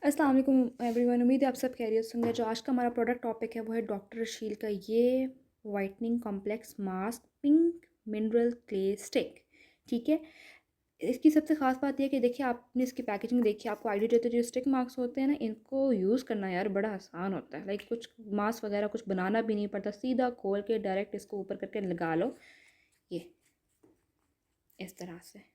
अस्सलाम वालेकुम एवरीवन। उम्मीद है आप सब खैरियत से होंगे। जो आज का हमारा प्रोडक्ट टॉपिक है वो है डॉक्टर शील का ये whitening complex mask pink mineral clay stick. ठीक है, इसकी सबसे ख़ास बात यह है कि देखिए आपने इसकी पैकेजिंग देखी, आपको आइडिया देते जो स्टिक मास्क होते हैं ना, इनको यूज़ करना यार बड़ा आसान होता है। लाइक कुछ मास्क वगैरह कुछ बनाना भी नहीं पड़ता, सीधा खोल के डायरेक्ट इसको ऊपर करके लगा लो। ये इस तरह से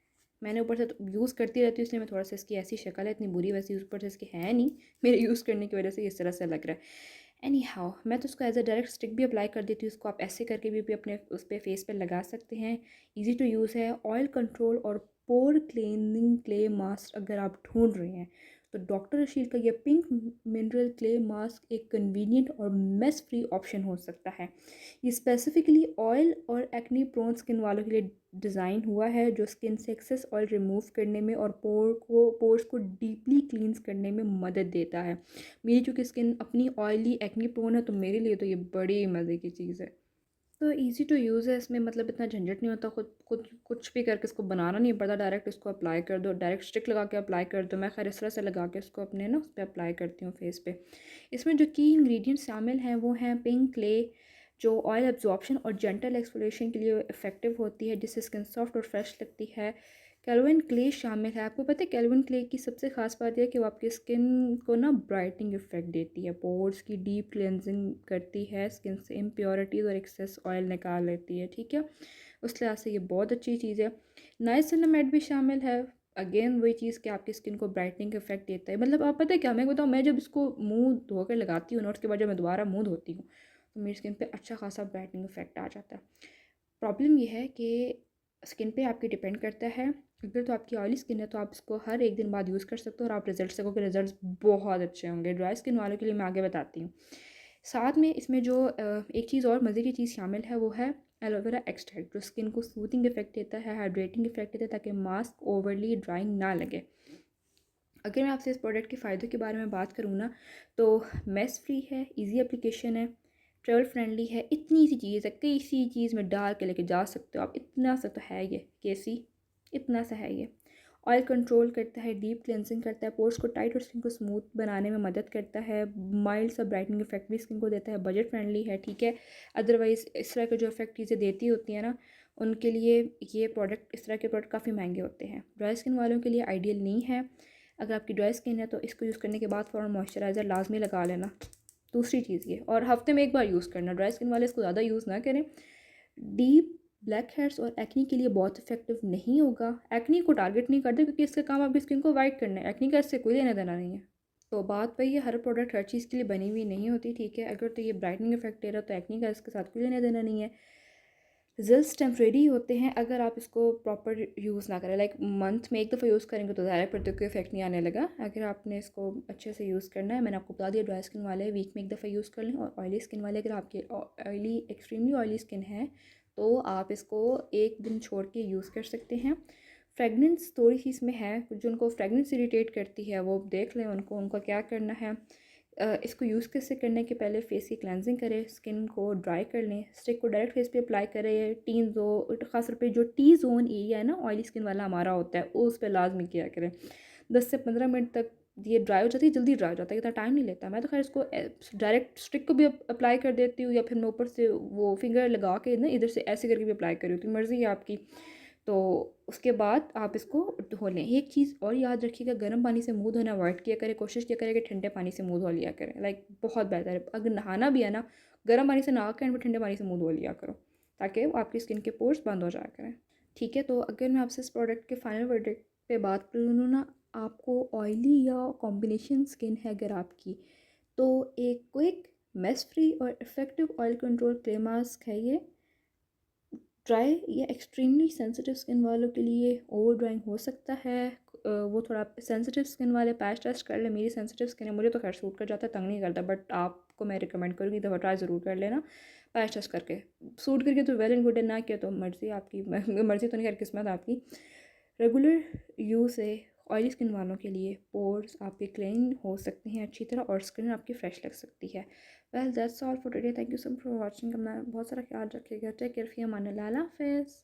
मैंने ऊपर से तो यूज़ करती रहती हूँ, इसलिए मैं थोड़ा सा इसकी ऐसी शक्ल है इतनी बुरी, वैसे ऊपर से इसकी है नहीं, मेरे यूज़ करने की वजह से इस तरह से लग रहा है। एनी हाउ मैं तो उसको एज अ डायरेक्ट स्टिक भी अप्लाई कर देती हूँ। उसको आप ऐसे करके भी अपने उस पर फेस पे लगा सकते हैं। ईजी टू यूज़ है। ऑयल कंट्रोल और पोर क्लीनिंग क्ले मास्क अगर आप ढूंढ रहे हैं तो डॉक्टर रशील का ये पिंक मिनरल क्ले मास्क एक कन्वीनियंट और मेस फ्री ऑप्शन हो सकता है। ये स्पेसिफिकली ऑयल और एक्ने प्रोन स्किन वालों के लिए डिज़ाइन हुआ है, जो स्किन से एक्सेस ऑयल रिमूव करने में और पोर्स को डीपली क्लींस करने में मदद देता है। मेरी चूँकि स्किन अपनी ऑयली एक्ने प्रोन है तो मेरे लिए तो ये बड़ी मज़े की चीज़ है। तो इजी टू यूज़ है, इसमें मतलब इतना झंझट नहीं होता, खुद खुद कुछ भी करके इसको बनाना नहीं पड़ता, डायरेक्ट इसको अप्लाई कर दो, डायरेक्ट स्टिक लगा के अप्लाई कर दो। मैं खैर इस तरह से लगा के इसको अपने ना उस पर अप्लाई करती हूँ फेस पे। इसमें जो की इंग्रेडिएंट्स शामिल हैं वो हैं पिंक क्ले, जो ऑयल एब्जॉर्प्शन और जेंटल एक्सफोलिएशन के लिए इफ़ेक्टिव होती है, जिससे स्किन सॉफ्ट और फ्रेश लगती है। कैल्विन क्ले शामिल है। आपको पता है कैल्विन क्ले की सबसे ख़ास बात यह है कि वो आपकी स्किन को ना ब्राइटनिंग इफेक्ट देती है, पोर्स की डीप क्लेंजिंग करती है, स्किन से इम्प्योरिटीज़ और एक्सेस ऑयल निकाल लेती है। ठीक है, उस लिहाज से ये बहुत अच्छी चीज़ है। नाइसिनामाइड भी शामिल है। अगेन वही चीज़ कि आपकी स्किन को ब्राइटनिंग इफेक्ट देता है। मतलब आप पता है क्या, मैं बताऊँ, मैं जब इसको मुँह धो कर लगाती हूँ ना, उसके बाद जब मैं दोबारा मुँह धोती हूँ तो मेरी स्किन पे अच्छा खासा ब्राइटनिंग इफेक्ट आ जाता है। प्रॉब्लम ये है कि स्किन पे आपकी डिपेंड करता है। अगर तो आपकी ऑयली स्किन है तो आप इसको हर एक दिन बाद यूज़ कर सकते हो और आप रिजल्ट देखोगे, रिजल्ट्स बहुत अच्छे होंगे। ड्राई स्किन वालों के लिए मैं आगे बताती हूँ। साथ में इसमें जो एक चीज़ और मज़े की चीज़ शामिल है वो है एलोवेरा एक्सट्रैक्ट, जो स्किन को सूथिंग इफेक्ट देता है, हाइड्रेटिंग इफेक्ट देता है, ताकि मास्क ओवरली ड्राइंग ना लगे। अगर मैं आपसे इस प्रोडक्ट के फ़ायदों के बारे में बात करूँ ना, तो मेस फ्री है, इजी एप्लीकेशन है, ट्रैवल फ्रेंडली है, इतनी सी चीज़ है, कई सी चीज़ में डाल के लेके जा सकते हो आप, इतना सा तो है ये केसी, इतना सा है ये। ऑयल कंट्रोल करता है, डीप क्लेंजिंग करता है, पोर्स को टाइट और स्किन को स्मूथ बनाने में मदद करता है, माइल्ड सा ब्राइटनिंग इफेक्ट भी स्किन को देता है, बजट फ्रेंडली है। ठीक है, अदरवाइज़ इस तरह के जो इफेक्ट चीज़ें देती होती हैं ना, उनके लिए ये प्रोडक्ट, इस तरह के प्रोडक्ट काफ़ी महंगे होते हैं। ड्राई स्किन वालों के लिए आइडियल नहीं है। अगर आपकी ड्राई स्किन है तो इसको यूज़ करने के बाद फ़ौरन मॉइस्चराइज़र लाजमी लगा लेना। दूसरी चीज़ ये, और हफ्ते में एक बार यूज़ करना। ड्राई स्किन वाले इसको ज़्यादा यूज़ ना करें। डीप ब्लैक हेड्स और एक्नी के लिए बहुत इफेक्टिव नहीं होगा। एक्नी को टारगेट नहीं करते क्योंकि इसका काम आपकी स्किन को वाइट करना है, एक्नी का इससे कोई लेना देना नहीं है। तो बात वही है, हर प्रोडक्ट हर चीज़ के लिए बनी हुई नहीं होती। ठीक है, अगर तो ये ब्राइटनिंग इफेक्ट दे रहा तो एक्नी का इसके साथ कोई लेना देना नहीं है। रिजल्ट्स टेम्प्रेरी होते हैं अगर आप इसको प्रॉपर यूज़ ना करें। लाइक मंथ में एक दफ़ा यूज़ करेंगे तो ज़्यादा फिर तो कोई इफेक्ट नहीं आने लगा। अगर आपने इसको अच्छे से यूज़ करना है, मैंने आपको बता दिया, ड्राई स्किन वाले वीक में एक दफ़ा यूज़ कर लें, और ऑयली स्किन वाले, अगर आपकी ऑयली एक्सट्रीमली ऑयली स्किन है तो आप इसको एक दिन छोड़ के यूज़ कर सकते हैं। फ्रेगनेंस थोड़ी सी इसमें है, जो उनको फ्रेगनेंस इरिटेट करती है वो देख लें, उनका क्या करना है। इसको यूज़ कैसे करने के पहले फेस की क्लेंजिंग करें, स्किन को ड्राई कर लें, स्टिक को डायरेक्ट फेस पे अप्लाई करें। ख़ास तौर पे जो टी जोन एरिया है ना ऑयली स्किन वाला हमारा होता है, वो उस पर लाजमी किया करें। 10 से 15 मिनट तक ये ड्राई हो जाती है, जल्दी ड्राई हो जाता है, इतना टाइम नहीं लेता। मैं तो खैर इसको डायरेक्ट स्टिक को भी अप्लाई कर देती हूँ, या फिर मैं ऊपर से वो फिंगर लगा के ना इधर से ऐसे करके भी अप्लाई करी होती हूँ, मर्ज़ी है आपकी। तो उसके बाद आप इसको धो लें। एक चीज़ और याद रखिएगा, गर्म पानी से मुंह धोना अवॉइड किया करें, कोशिश किया करें कि ठंडे पानी से मुंह धो लिया करें। लाइक बहुत बेहतर है, अगर नहाना भी है ना, गर्म पानी से नहा के एंड में ठंडे पानी से मुंह धो लिया करो, ताकि वो आपकी स्किन के पोर्स बंद हो जाया करें। ठीक है, तो अगर मैं आपसे इस प्रोडक्ट के फाइनल वर्डिक्ट पे बात करूँ ना, आपको ऑयली या कॉम्बिनेशन स्किन है अगर आपकी, तो एक क्विक मेस फ्री और effective oil control clay mask है ये। ड्राई या एक्सट्रीमली सेंसिटिव स्किन वालों के लिए ओवर ड्राइंग हो सकता है। वो थोड़ा सेंसिटिव स्किन वाले पैच टेस्ट कर ले। मेरी सेंसिटिव स्किन है, मुझे तो खैर सूट कर जाता है, तंग नहीं करता, बट आपको मैं रिकमेंड करूँगी दफ़ा ट्राई ज़रूर कर लेना पैच टेस्ट करके। सूट करके तो वेल एंड गुड है, ना किया तो मर्ज़ी आपकी, मर्ज़ी तो नहीं, खैर किस्मत आपकी। रेगुलर यूज़ से ऑयली स्किन वालों के लिए पोर्स आपके क्लीन हो सकते हैं अच्छी तरह, और स्किन आपकी फ्रेश लग सकती है। Well that's all for today, thank you so much for watching. अपना बहुत सारा ख्याल रखिएगा, टेक केयर, फी अमान अल्लाह, हाफ़िज़।